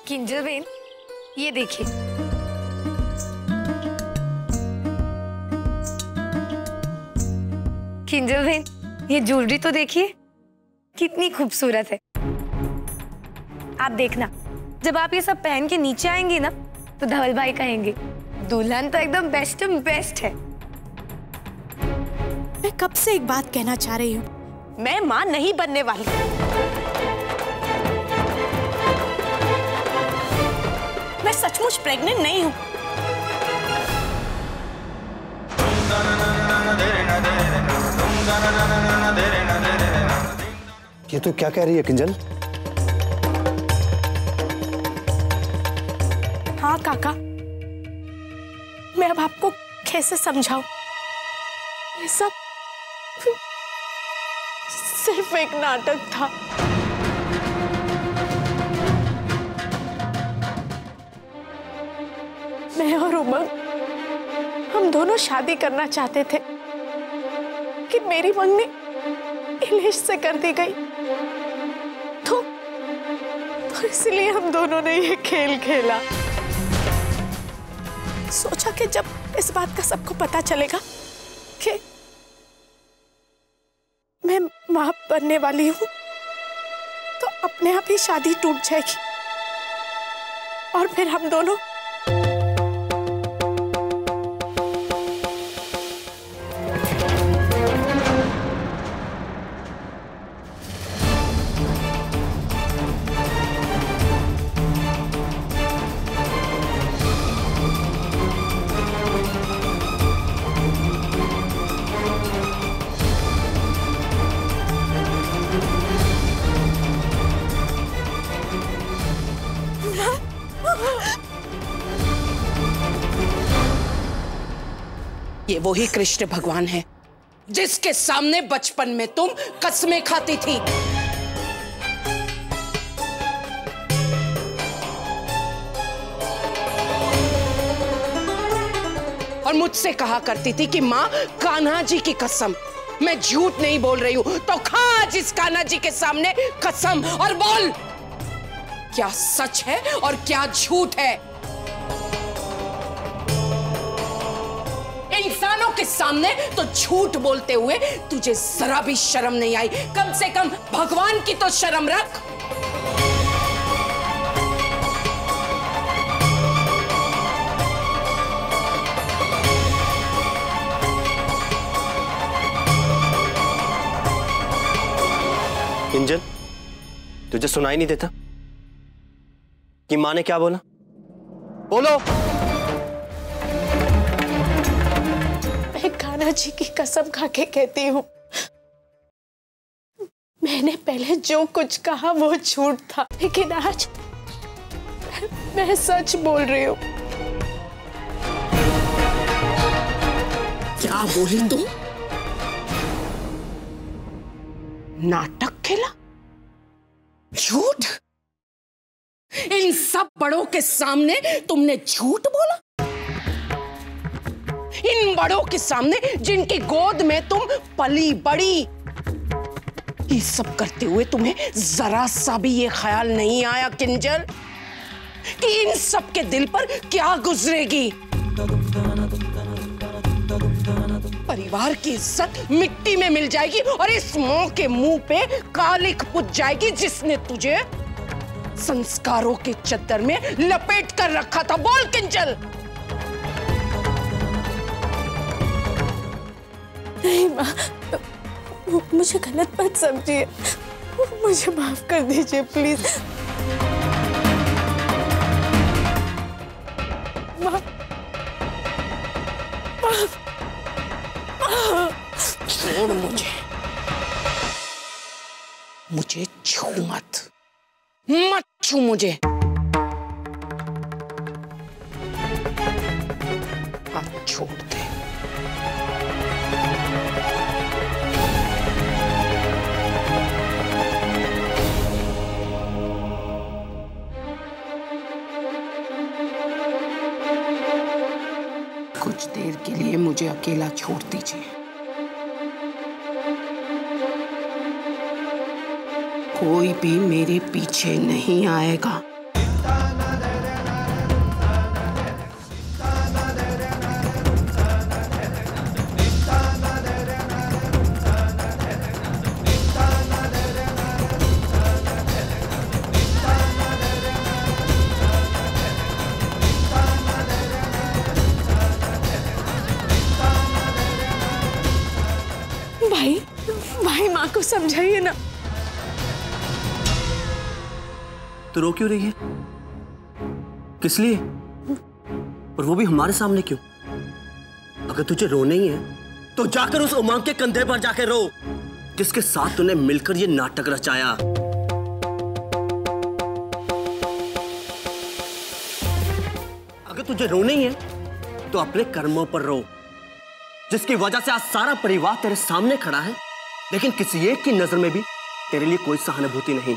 किंजल बहन, ये देखिए। किंजल बहन, ये ज्वेलरी तो देखिए कितनी खूबसूरत है। आप देखना, जब आप ये सब पहन के नीचे आएंगे ना तो धवल भाई कहेंगे दुल्हन तो एकदम बेस्ट बेस्ट है। मैं कब से एक बात कहना चाह रही हूँ, मैं माँ नहीं बनने वाली। मैं सचमुच प्रेग्नेंट नहीं हूँ। ये तो क्या कह रही है किंजल? हाँ काका, मैं अब आपको कैसे समझाऊं? ये सब सिर्फ एक नाटक था। मैं और उमंग, हम दोनों शादी करना चाहते थे कि मेरी मंगनी इलेश से कर दी गई, तो इसलिए हम दोनों ने ये खेल खेला। सोचा कि जब इस बात का सबको पता चलेगा कि मैं मां बनने वाली हूं, तो अपने आप ही शादी टूट जाएगी और फिर हम दोनों ये वही कृष्ण भगवान है जिसके सामने बचपन में तुम कसमें खाती थी। और मुझसे कहा करती थी कि मां, कान्हा जी की कसम, मैं झूठ नहीं बोल रही हूं, तो खा आज इस कान्हा जी के सामने कसम और बोल क्या सच है और क्या झूठ है। इंसानों के सामने तो झूठ बोलते हुए तुझे जरा भी शर्म नहीं आई। कम से कम भगवान की तो शर्म रख। किंजल, तुझे सुनाई नहीं देता कि माँ ने क्या बोला? बोलो। कान्हा जी की कसम खा के कहती हूँ, मैंने पहले जो कुछ कहा वो झूठ था, लेकिन आज मैं सच बोल रही हूँ। क्या बोली तुम? नाटक खेला? झूठ? इन सब बड़ों के सामने तुमने झूठ बोला? इन बड़ों के सामने जिनकी गोद में तुम पली बड़ी, ये सब करते हुए तुम्हें जरा सा भी ये ख्याल नहीं आया किंजल कि इन सब के दिल पर क्या गुजरेगी? परिवार की इज्जत मिट्टी में मिल जाएगी और इस मां के मुंह पे कालिख पुत जाएगी जिसने तुझे संस्कारों के चद्दर में लपेट कर रखा था। बोल किंजल। नहीं माँ, मुझे गलत मत समझिए, मुझे माफ कर दीजिए प्लीज। छोड़ मुझे छू मत छू मुझे। हाथ छोड़ दे। कुछ देर के लिए मुझे अकेला छोड़ दीजिए। कोई भी मेरे पीछे नहीं आएगा। समझाइए ना। तो रो क्यों रही है? किस लिए? और वो भी हमारे सामने क्यों? अगर तुझे रोना ही है तो जाकर उस उमंग के कंधे पर जाकर रो, जिसके साथ तूने मिलकर ये नाटक रचाया। अगर तुझे रोना ही है तो अपने कर्मों पर रो, जिसकी वजह से आज सारा परिवार तेरे सामने खड़ा है, लेकिन किसी एक की नजर में भी तेरे लिए कोई सहानुभूति नहीं।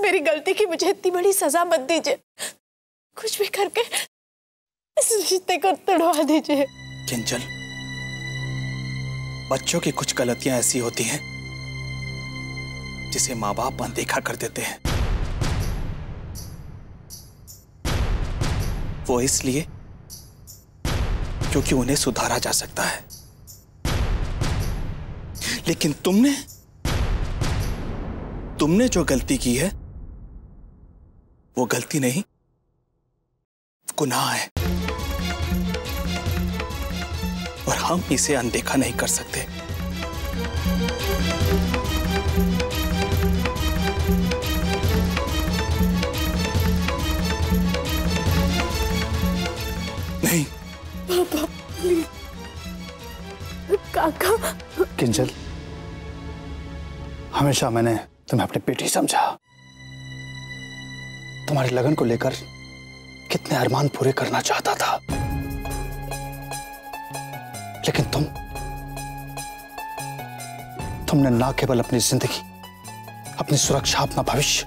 मेरी गलती की मुझे इतनी बड़ी सजा मत दीजिए। कुछ भी करके इस रिश्ते को तोड़वा दीजिए। किंजल, बच्चों की कुछ गलतियां ऐसी होती हैं जिसे माँ बाप अनदेखा कर देते हैं। वो इसलिए क्योंकि उन्हें सुधारा जा सकता है, लेकिन तुमने जो गलती की है वो गलती नहीं, गुनाह है, और हम इसे अनदेखा नहीं कर सकते। नहीं पापा प्लीज। काका। किंजल, हमेशा मैंने तुम्हें अपनी बेटी समझा। तुम्हारे लगन को लेकर कितने अरमान पूरे करना चाहता था, लेकिन तुमने ना केवल अपनी जिंदगी, अपनी सुरक्षा, अपना भविष्य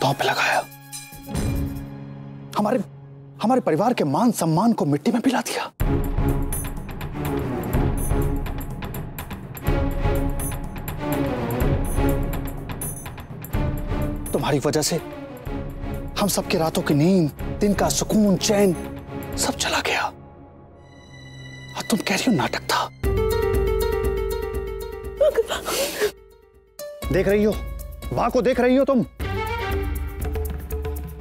दांव पे लगाया, हमारे परिवार के मान सम्मान को मिट्टी में मिला दिया। तुम्हारी वजह से हम सबके रातों की नींद, दिन का सुकून, चैन सब चला गया। और तुम कह रही हो नाटक था। देख रही हो मां को, देख रही हो तुम,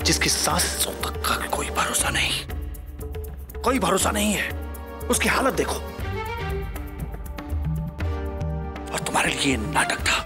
जिसकी सांसों तक का कोई भरोसा नहीं, कोई भरोसा नहीं है। उसकी हालत देखो। और तुम्हारे लिए नाटक था।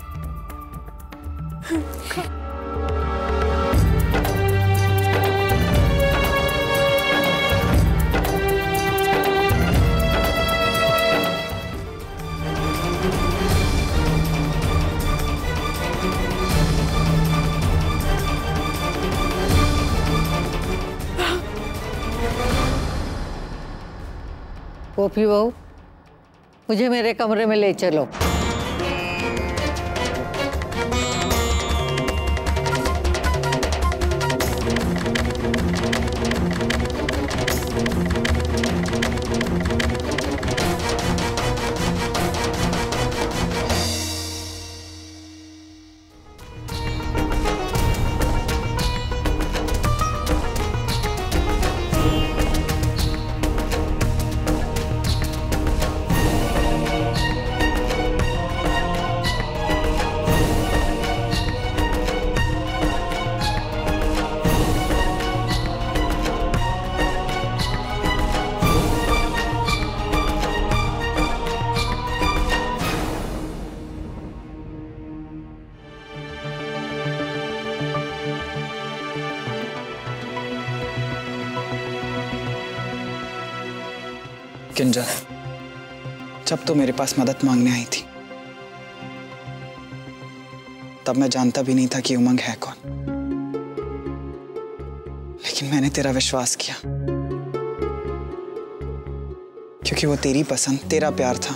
गोपी बहू, मुझे मेरे कमरे में ले चलो। किंजल, जब तो मेरे पास मदद मांगने आई थी, तब मैं जानता भी नहीं था कि उमंग है कौन, लेकिन मैंने तेरा विश्वास किया, क्योंकि वो तेरी पसंद, तेरा प्यार था।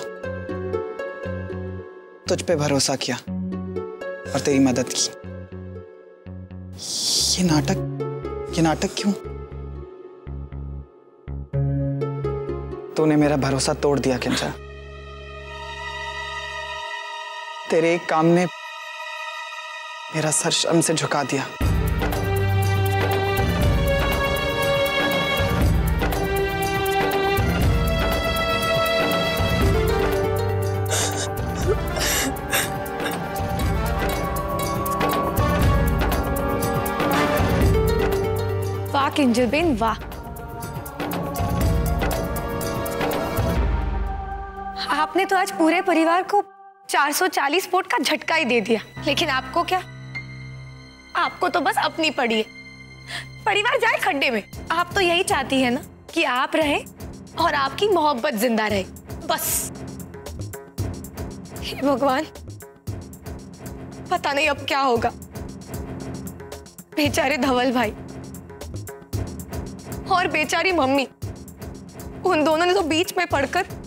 तुझ पे भरोसा किया और तेरी मदद की। ये नाटक क्यों? तूने मेरा भरोसा तोड़ दिया किंजल। तेरे एक काम ने मेरा सर शर्म से झुका दिया। वाह किंजल बेन वाह, आपने तो आज पूरे परिवार को 440 वोट का झटका ही दे दिया। लेकिन आपको क्या, आपको तो बस अपनी पड़ी है, परिवार जाए खड्डे में। आप तो यही चाहती है ना कि आप रहे और आपकी मोहब्बत जिंदा रहे, बस। हे भगवान, पता नहीं अब क्या होगा। बेचारे धवल भाई और बेचारी मम्मी, उन दोनों ने तो बीच में पड़कर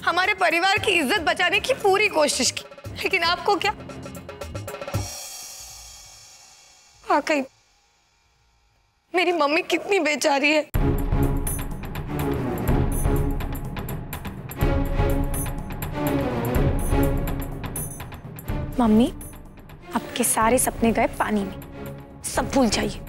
हमारे परिवार की इज्जत बचाने की पूरी कोशिश की, लेकिन आपको क्या, वाकई मेरी मम्मी कितनी बेचारी है। मम्मी, आपके सारे सपने गए पानी में, सब भूल जाइए।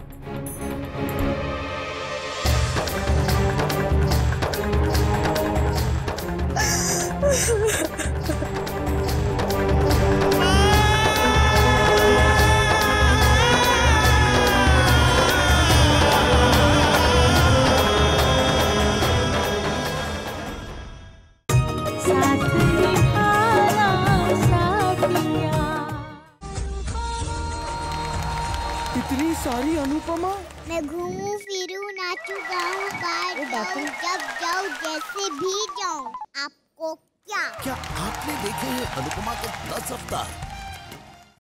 इतनी सारी अनुपमा, मैं घूमूं फिरूं नाचूं गाऊं बाहर जाऊं जब जाऊं जैसे भी जाऊं, आपको क्या क्या आपने देखे हैं अनुपमा के 10 अवतार?